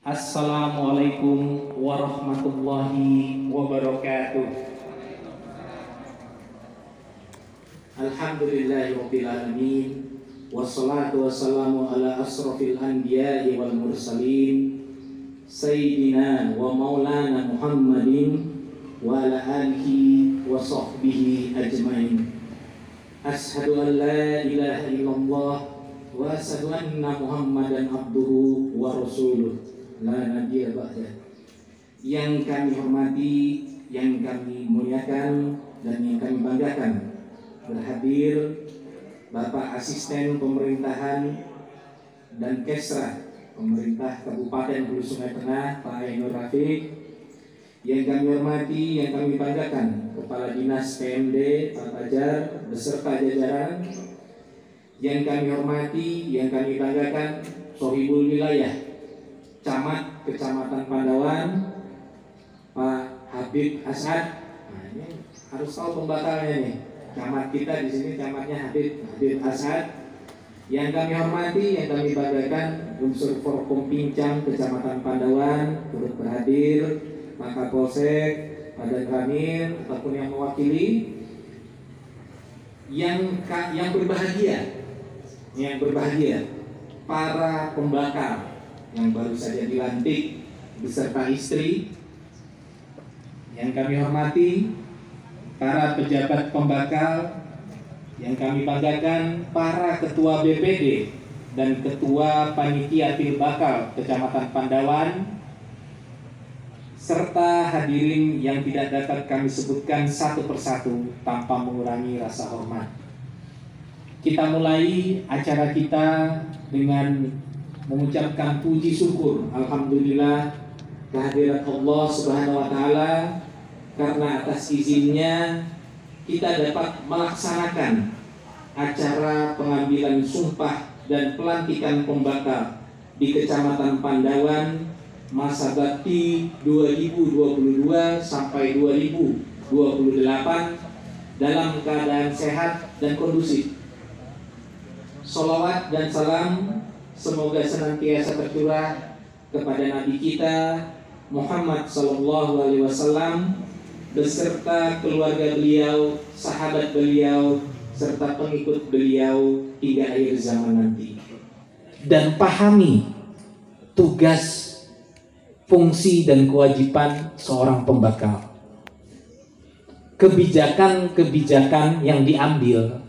Assalamualaikum warahmatullahi wabarakatuh. Alhamdulillahirabbil alamin. Wassalatu wassalamu ala asrofil anbiya'i wal mursalin Sayyidina wa maulana Muhammadin wa ala alihi wa sahbihi ajmain. Ashhadu an la ilaha illallah wa ashhadu anna Muhammadan abduhu wa rasuluh la nabiyya ba'da. Yang kami hormati, yang kami muliakan, dan yang kami banggakan, berhadir Bapak Asisten Pemerintahan dan Kesra Pemerintah Kabupaten Hulu Sungai Tengah, Pak Ainur Rafiq. Yang kami hormati, yang kami banggakan, Kepala Dinas PMD Pak Fajar beserta jajaran. Yang kami hormati, yang kami banggakan, Sohibul Wilayah Camat Kecamatan Pandawan Pak Habib Asad. Nah, ini harus tahu pembatalnya nih. Camat kita di sini camatnya Habib Asad. Yang kami hormati, yang kami banggakan, unsur Forkom Pincang Kecamatan Pandawan turut berhadir, Pak Kapolsek, Pak Danramil ataupun yang mewakili. Yang berbahagia, para pembakar yang baru saja dilantik beserta istri. Yang kami hormati, para pejabat pembakar. Yang kami banggakan, para ketua BPD dan ketua panitia Pilbakal Kecamatan Pandawan, serta hadirin yang tidak dapat kami sebutkan satu persatu tanpa mengurangi rasa hormat. Kita mulai acara kita dengan mengucapkan puji syukur, alhamdulillah, kehadirat Allah Subhanahu wa taala, karena atas izinnya kita dapat melaksanakan acara pengambilan sumpah dan pelantikan pembakar di Kecamatan Pandawan masa bakti 2022 sampai 2028 dalam keadaan sehat dan kondusif. Sholawat dan salam semoga senantiasa tercurah kepada Nabi kita Muhammad SAW beserta keluarga beliau, sahabat beliau, serta pengikut beliau hingga akhir zaman nanti. Dan pahami tugas, fungsi dan kewajiban seorang pembakar. Kebijakan-kebijakan yang diambil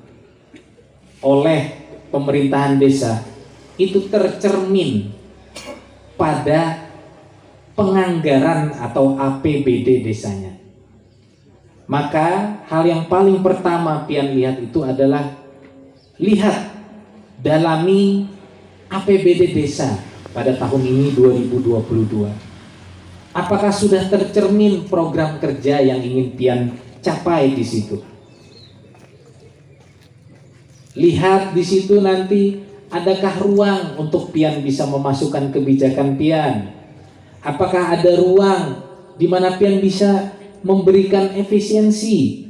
oleh pemerintahan desa itu tercermin pada penganggaran atau APBD desanya. Maka hal yang paling pertama pian lihat itu adalah dalami APBD desa pada tahun ini 2022. Apakah sudah tercermin program kerja yang ingin pian capai di situ? Lihat di situ nanti, adakah ruang untuk pian bisa memasukkan kebijakan pian? Apakah ada ruang di mana pian bisa memberikan efisiensi?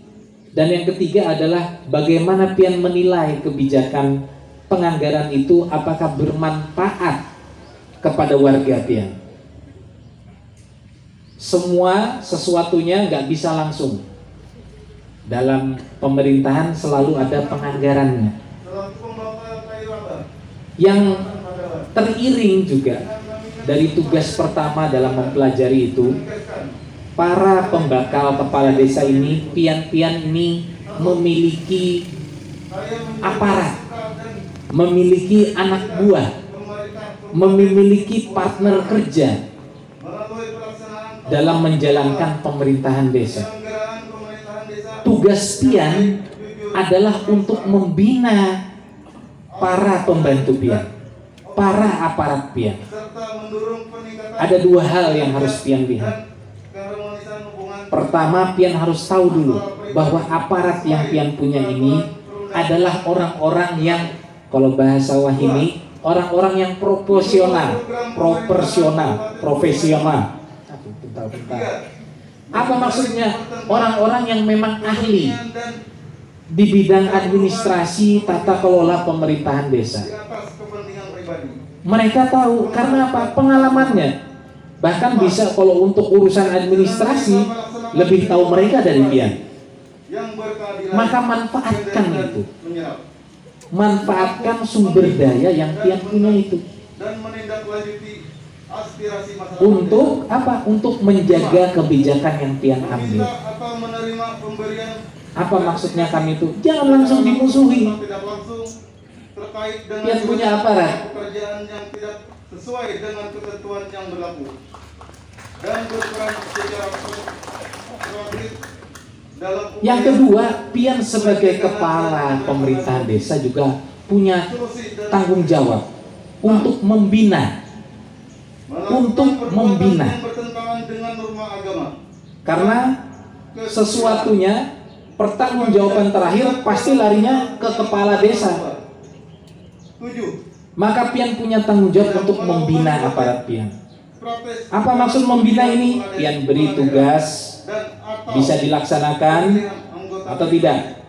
Dan yang ketiga adalah bagaimana pian menilai kebijakan penganggaran itu apakah bermanfaat kepada warga pian? Sesuatunya nggak bisa langsung. Dalam pemerintahan selalu ada penganggarannya yang teriring juga dari tugas pertama dalam mempelajari itu. Para pembakal kepala desa ini, pian-pian ini memiliki aparat, memiliki anak buah, memiliki partner kerja dalam menjalankan pemerintahan desa. Tugas pian adalah untuk membina para pembantu pian, para aparat pian. Ada dua hal yang harus pian lihat. Pertama, pian harus tahu dulu bahwa aparat yang pian punya ini adalah orang-orang yang, kalau bahasa Wahini, orang-orang yang profesional. Apa maksudnya? Orang-orang yang memang ahli di bidang administrasi tata kelola pemerintahan desa. Mereka tahu karena apa? Pengalamannya. Bahkan bisa kalau untuk urusan administrasi lebih tahu mereka dari pian. Maka manfaatkan itu. Manfaatkan sumber daya yang pian punya itu. Dan menindaklanjuti aspirasi masyarakat untuk apa? Untuk menjaga kebijakan yang pian ambil. Atau menerima pemberian. Apa maksudnya kami itu? Jangan langsung dimusuhi. Tidak langsung terkait dengan pian punya aparat. Pekerjaan yang tidak sesuai dengan ketentuan yang berlaku dan berperan secara proaktif dalam. Yang kedua, pian sebagai kepala pemerintahan desa juga punya tanggung jawab untuk membina. Karena sesuatunya pertanggungjawaban terakhir pasti larinya ke kepala desa. Maka pian punya tanggung jawab untuk membina aparat pian. Apa maksud membina ini? Pian beri tugas, bisa dilaksanakan atau tidak.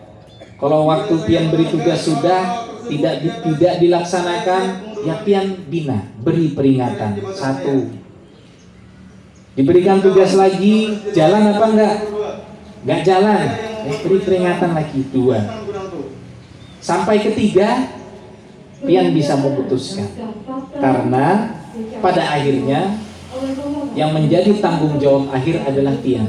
Kalau waktu pian beri tugas sudah tidak dilaksanakan, ya pian bina, beri peringatan. 1. Diberikan tugas lagi, jalan apa enggak? Enggak jalan, beri peringatan lagi. 2. Sampai 3, pian bisa memutuskan. Karena pada akhirnya yang menjadi tanggung jawab akhir adalah pian.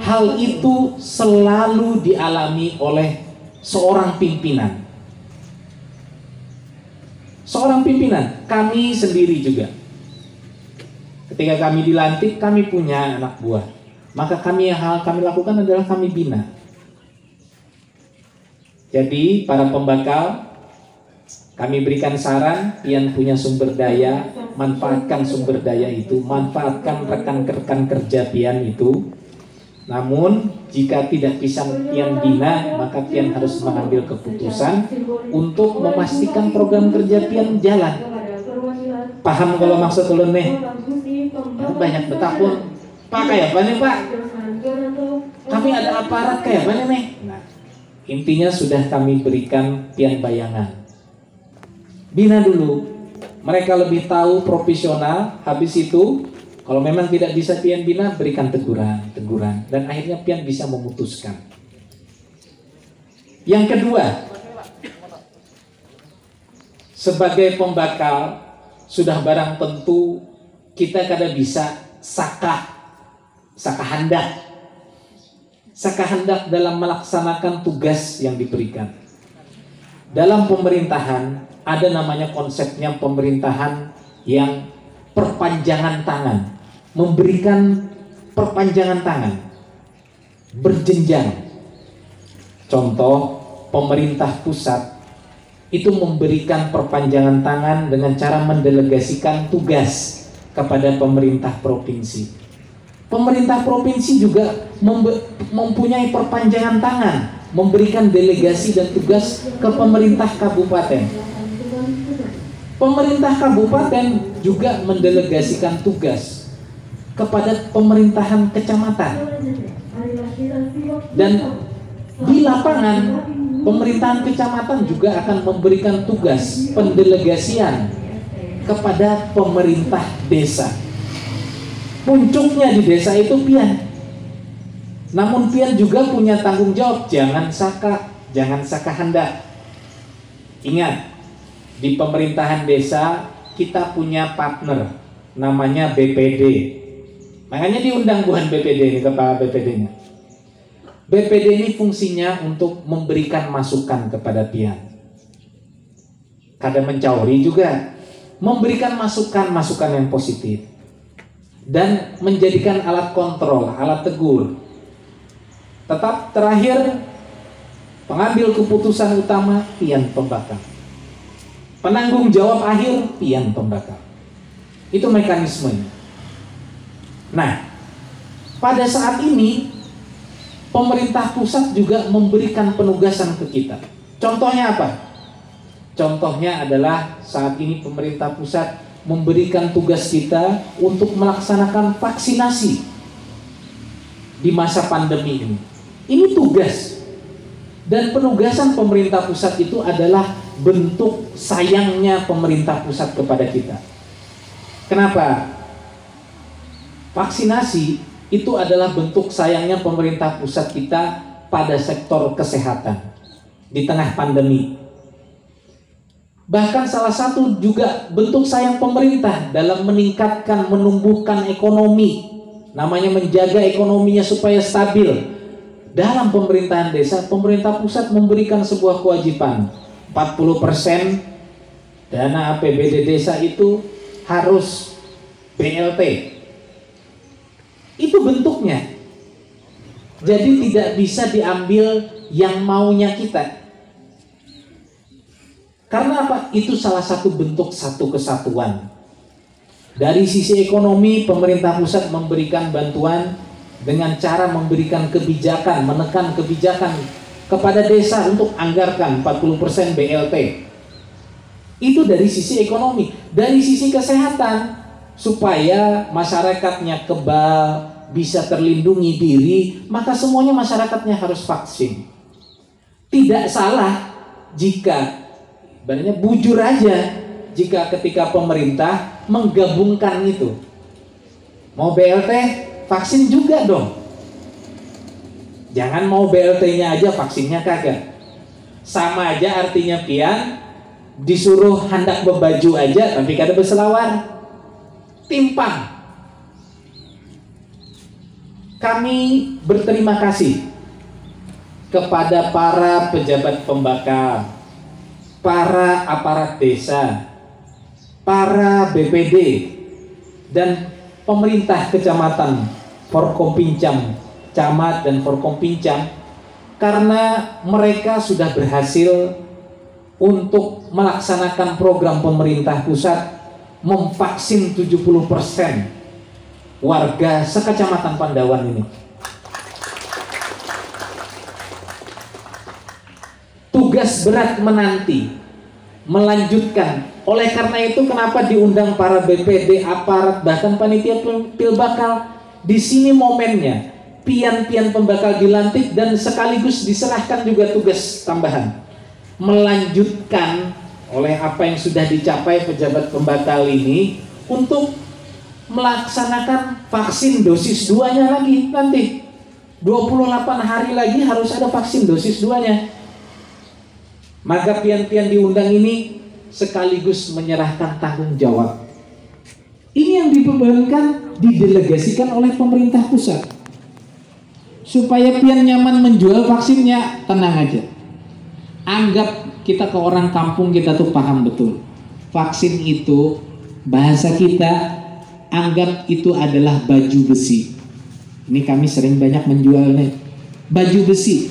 Hal itu selalu dialami oleh seorang pimpinan. Seorang pimpinan, kami sendiri juga. Ketika kami dilantik, kami punya anak buah. Maka hal kami lakukan adalah kami bina. Jadi para pembakal, kami berikan saran, pian punya sumber daya, manfaatkan sumber daya itu, manfaatkan rekan-rekan kerja pian itu. Namun jika tidak bisa pian bina, maka pian harus mengambil keputusan untuk memastikan program kerja pian jalan. Paham kalau maksud ulun nih? Itu banyak betapun. Pak kayak apa nih Pak? Kami ada aparat kayak apa nih? Nah, intinya sudah kami berikan pian bayangan. Bina dulu. Mereka lebih tahu, profesional. Habis itu kalau memang tidak bisa pian bina, berikan teguran, dan akhirnya pian bisa memutuskan. Yang kedua, sebagai pembakal sudah barang tentu kita kada bisa saka hendak dalam melaksanakan tugas yang diberikan. Dalam pemerintahan ada namanya konsepnya pemerintahan yang perpanjangan tangan, memberikan perpanjangan tangan, berjenjang. Contoh, pemerintah pusat itu memberikan perpanjangan tangan dengan cara mendelegasikan tugas kepada pemerintah provinsi. Pemerintah provinsi juga mempunyai perpanjangan tangan, memberikan delegasi dan tugas ke pemerintah kabupaten. Pemerintah kabupaten juga mendelegasikan tugas kepada pemerintahan kecamatan. Dan di lapangan, pemerintahan kecamatan juga akan memberikan tugas pendelegasian kepada pemerintah desa. Puncuknya di desa itu pian. Namun pian juga punya tanggung jawab, jangan saka hendak. Ingat, di pemerintahan desa kita punya partner namanya BPD. Makanya diundang bukan BPD ini, kepala BPD-nya. BPD ini fungsinya untuk memberikan masukan kepada pian. Kadang mencauri juga, memberikan masukan yang positif dan menjadikan alat kontrol, alat tegur. Tetap terakhir pengambil keputusan utama pian pembakal. Penanggung jawab akhir pian pembakal. Itu mekanismenya. Nah, pada saat ini pemerintah pusat juga memberikan penugasan ke kita. Contohnya apa? Contohnya adalah saat ini pemerintah pusat memberikan tugas kita untuk melaksanakan vaksinasi di masa pandemi ini. Ini tugas. Dan penugasan pemerintah pusat itu adalah bentuk sayangnya pemerintah pusat kepada kita. Kenapa? Vaksinasi itu adalah bentuk sayangnya pemerintah pusat kita pada sektor kesehatan di tengah pandemi. Bahkan salah satu juga bentuk sayang pemerintah dalam meningkatkan, menumbuhkan ekonomi, namanya menjaga ekonominya supaya stabil. Dalam pemerintahan desa, pemerintah pusat memberikan sebuah kewajiban 40% dana APBD desa itu harus BLT. Itu bentuknya. Jadi tidak bisa diambil yang maunya kita. Karena apa? Itu salah satu bentuk satu kesatuan. Dari sisi ekonomi, pemerintah pusat memberikan bantuan dengan cara memberikan kebijakan, menekan kebijakan kepada desa untuk anggarkan 40% BLT. Itu dari sisi ekonomi. Dari sisi kesehatan, supaya masyarakatnya kebal, bisa terlindungi diri, maka semuanya masyarakatnya harus vaksin. Tidak salah jika, sebenarnya bujur aja, jika ketika pemerintah menggabungkan itu. Mau BLT, vaksin juga dong. Jangan mau BLT-nya aja, vaksinnya kagak. Sama aja artinya pian, disuruh hendak berbaju aja, tapi kada berselawar. Timpang. Kami berterima kasih kepada para pejabat pembakar, para aparat desa, para BPD, dan pemerintah kecamatan Forkompincam, camat dan Forkompincam, karena mereka sudah berhasil untuk melaksanakan program pemerintah pusat memvaksin 70% warga sekecamatan Pandawan ini. Tugas berat menanti, melanjutkan. Oleh karena itu kenapa diundang para BPD, aparat, bahkan panitia pilbakal. Di sini momennya, pian-pian pembakal dilantik dan sekaligus diserahkan juga tugas tambahan, melanjutkan oleh apa yang sudah dicapai pejabat pembakal ini untuk melaksanakan vaksin dosis 2-nya lagi nanti. 28 hari lagi harus ada vaksin dosis 2-nya. Maka pian-pian diundang ini sekaligus menyerahkan tanggung jawab. Ini yang dibebankan, didelegasikan oleh pemerintah pusat. Supaya pian nyaman menjual vaksinnya, tenang aja. Anggap kita ke orang kampung, kita tuh paham betul. Vaksin itu, bahasa kita, anggap itu adalah baju besi. Ini kami sering banyak menjualnya. Baju besi.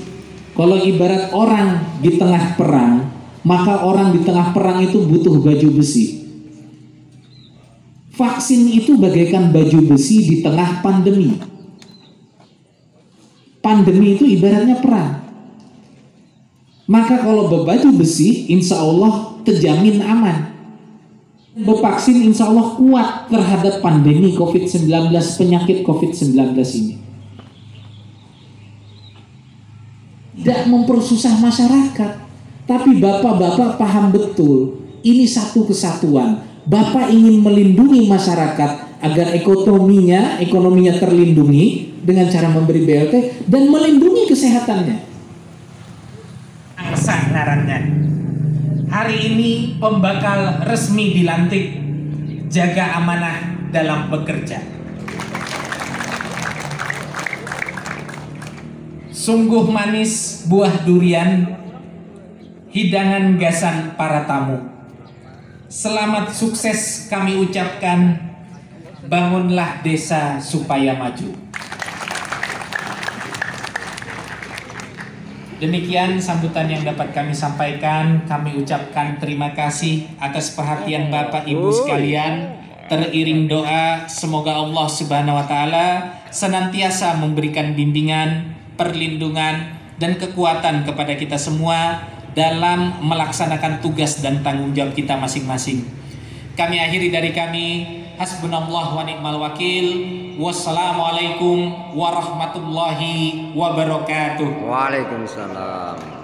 Kalau ibarat orang di tengah perang, maka orang di tengah perang itu butuh baju besi. Vaksin itu bagaikan baju besi di tengah pandemi. Pandemi itu ibaratnya perang. Maka kalau berbaju besi, insya Allah terjamin aman. Bervaksin insya Allah kuat terhadap pandemi COVID-19, penyakit COVID-19 ini. Tidak mempersusah masyarakat, tapi bapak-bapak paham betul, ini satu kesatuan. Bapak ingin melindungi masyarakat agar ekonominya terlindungi dengan cara memberi BLT dan melindungi kesehatannya. Angsa ngarannya. Hari ini pembakal resmi dilantik, jaga amanah dalam bekerja. Sungguh manis buah durian, hidangan gasan para tamu. Selamat sukses kami ucapkan, bangunlah desa supaya maju. Demikian sambutan yang dapat kami sampaikan. Kami ucapkan terima kasih atas perhatian Bapak Ibu sekalian. Teriring doa, semoga Allah Subhanahu wa Ta'ala senantiasa memberikan bimbingan, perlindungan, dan kekuatan kepada kita semua dalam melaksanakan tugas dan tanggung jawab kita masing-masing. Kami akhiri dari kami, hasbunallah wa ni'mal wakil. Wassalamualaikum warahmatullahi wabarakatuh. Waalaikumsalam.